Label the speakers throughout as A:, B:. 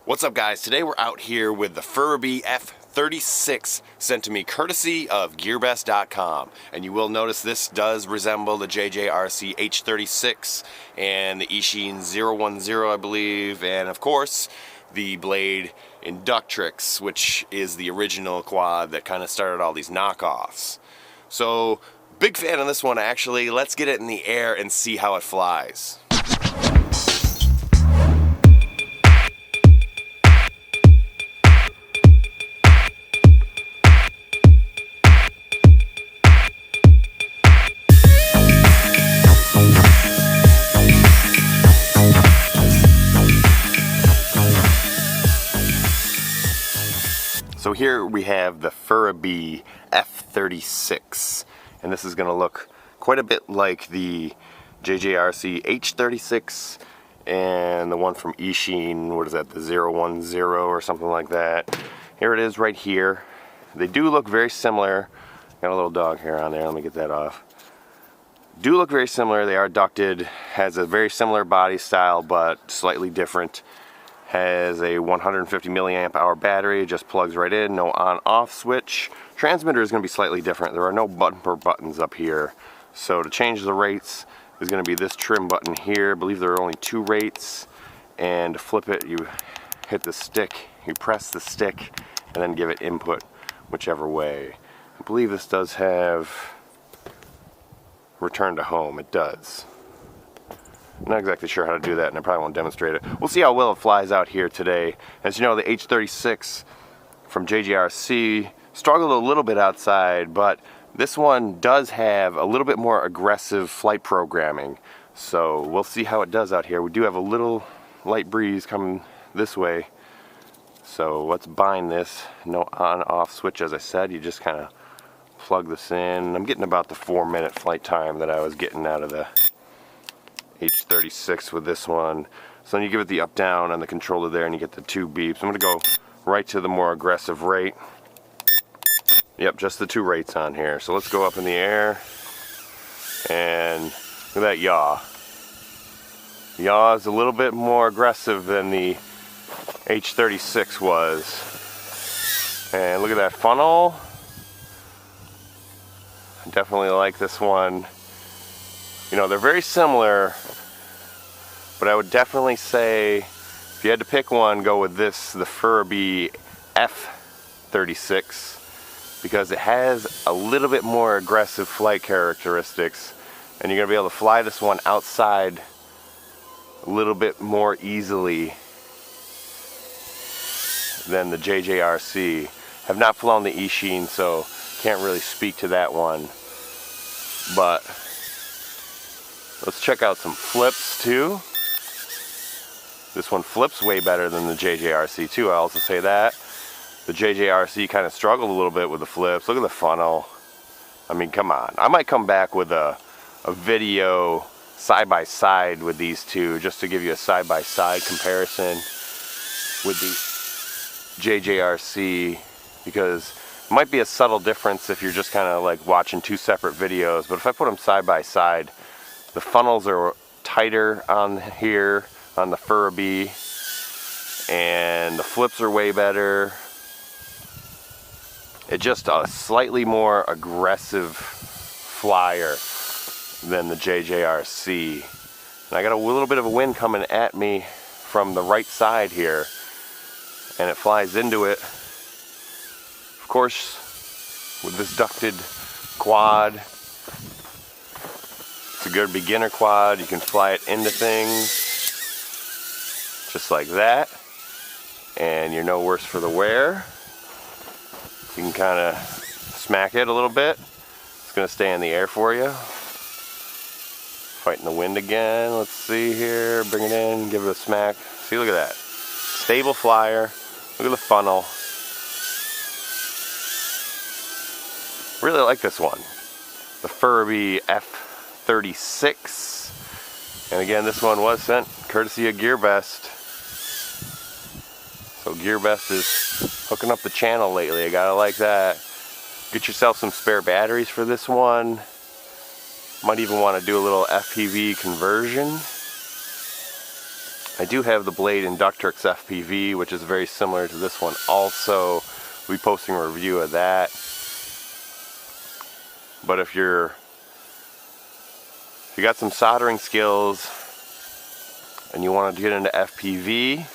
A: What's up, guys? Today we're out here with the FuriBee F36 sent to me courtesy of GearBest.com, and you will notice this does resemble the JJRC H36 and the Ishin 010, I believe, and of course the Blade Inductrix, which is the original quad that kind of started all these knockoffs. So big fan of this one, actually. Let's get it in the air and see how it flies. So here we have the FuriBee F36, and this is going to look quite a bit like the JJRC H36 and the one from Ishin, what is that, the 010 or something like that. Here it is right here. They do look very similar. Got a little dog hair on there, let me get that off. Do look very similar. They are ducted, has a very similar body style but slightly different. Has a 150 milliamp hour battery, just plugs right in, no on-off switch. Transmitter is going to be slightly different. There are no bumper buttons up here. So to change the rates is going to be this trim button here. I believe there are only 2 rates. And to flip it, you hit the stick, you press the stick, and then give it input whichever way. I believe this does have return to home. It does. I'm not exactly sure how to do that, and I probably won't demonstrate it. We'll see how well it flies out here today. As you know, the H36 from JJRC struggled a little bit outside, but this one does have a little bit more aggressive flight programming. So we'll see how it does out here. We do have a little light breeze coming this way. So let's bind this. No on-off switch, as I said. You just kind of plug this in. I'm getting about the 4-minute flight time that I was getting out of the H36 with this one. So then you give it the up down on the controller there and you get the 2 beeps. I'm going to go right to the more aggressive rate. Yep, just the 2 rates on here. So let's go up in the air and look at that yaw. Yaw is a little bit more aggressive than the H36 was. And look at that funnel. I definitely like this one. You know, they're very similar, but I would definitely say if you had to pick one, go with this, the FuriBee F36, because it has a little bit more aggressive flight characteristics, and you're going to be able to fly this one outside a little bit more easily than the JJRC. Have not flown the Ishin, so can't really speak to that one, but let's check out some flips too. This one flips way better than the JJRC too, I'll also say that. The JJRC kind of struggled a little bit with the flips. Look at the funnel. I mean, come on. I might come back with a video side-by-side with these two, just to give you a side-by-side comparison with the JJRC, because it might be a subtle difference if you're just kind of like watching 2 separate videos, but if I put them side-by-side, the funnels are tighter on here on the FuriBee, and the flips are way better. It's just a slightly more aggressive flyer than the JJRC. And I got a little bit of a wind coming at me from the right side here, and it flies into it. Of course, with this ducted quad, it's a good beginner quad. You can fly it into things just like that, and you're no worse for the wear. You can kind of smack it a little bit. It's going to stay in the air for you. Fighting the wind again. Let's see here. Bring it in. Give it a smack. See, look at that. Stable flyer. Look at the funnel. Really like this one. The FuriBee F36. And again, this one was sent courtesy of GearBest. So GearBest is hooking up the channel lately. I gotta like that. Get yourself some spare batteries for this one. Might even want to do a little FPV conversion. I do have the Blade Inductrix FPV, which is very similar to this one also. We'll be posting a review of that. But if you got some soldering skills and you want to get into FPV,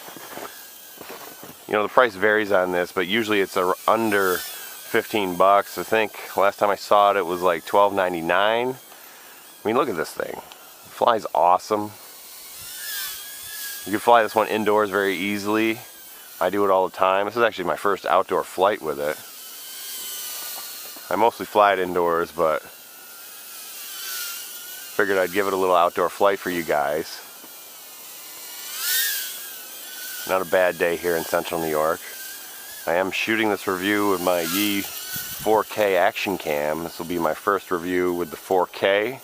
A: you know, the price varies on this, but usually it's under 15 bucks. I think last time I saw it, it was like $12.99. I mean, look at this thing. It flies awesome. You can fly this one indoors very easily. I do it all the time. This is actually my first outdoor flight with it. I mostly fly it indoors, but figured I'd give it a little outdoor flight for you guys. Not a bad day here in central New York. I am shooting this review with my Yi 4K action cam. This will be my first review with the 4K.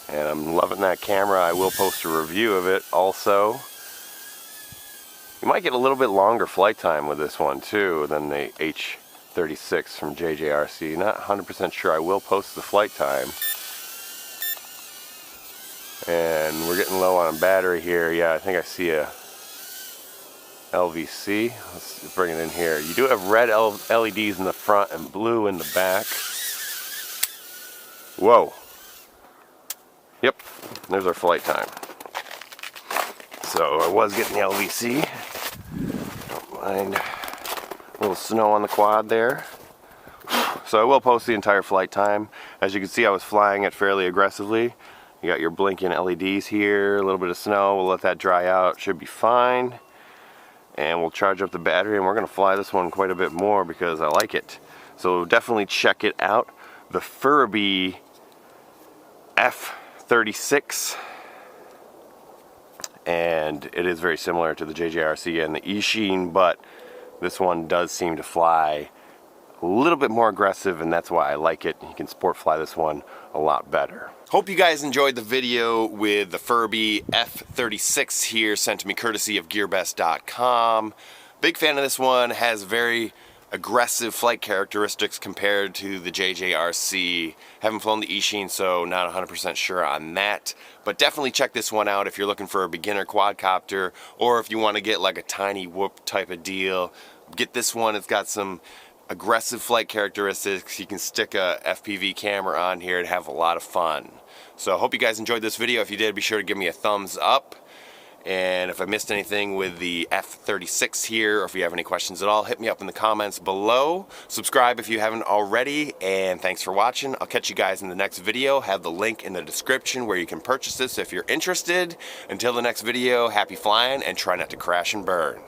A: And I'm loving that camera. I will post a review of it also. You might get a little bit longer flight time with this one too than the H36 from JJRC. Not 100% sure. I will post the flight time. And we're getting low on battery here. Yeah, I think I see a LVC. Let's bring it in here. You do have red LEDs in the front and blue in the back. Whoa. Yep, there's our flight time. So I was getting the LVC. Don't mind a little snow on the quad there. So I will post the entire flight time. As you can see, I was flying it fairly aggressively. You got your blinking LEDs here, a little bit of snow. We'll let that dry out. Should be fine. And we'll charge up the battery, and we're going to fly this one quite a bit more because I like it. So definitely check it out. The FuriBee F36. And it is very similar to the JJRC and the Eachine, but this one does seem to fly a little bit more aggressive, and that's why I like it. You can sport fly this one a lot better. Hope you guys enjoyed the video with the FuriBee F36 here, sent to me courtesy of GearBest.com. Big fan of this one. Has very aggressive flight characteristics compared to the JJRC. Haven't flown the Eachine, so not 100% sure on that. But definitely check this one out if you're looking for a beginner quadcopter, or if you want to get like a tiny whoop type of deal. Get this one. It's got some aggressive flight characteristics. You can stick a FPV camera on here and have a lot of fun. So I hope you guys enjoyed this video. If you did, be sure to give me a thumbs up. And if I missed anything with the F36 here, or if you have any questions at all, hit me up in the comments below. Subscribe if you haven't already, and thanks for watching. I'll catch you guys in the next video. Have the link in the description where you can purchase this if you're interested. Until the next video, happy flying and try not to crash and burn.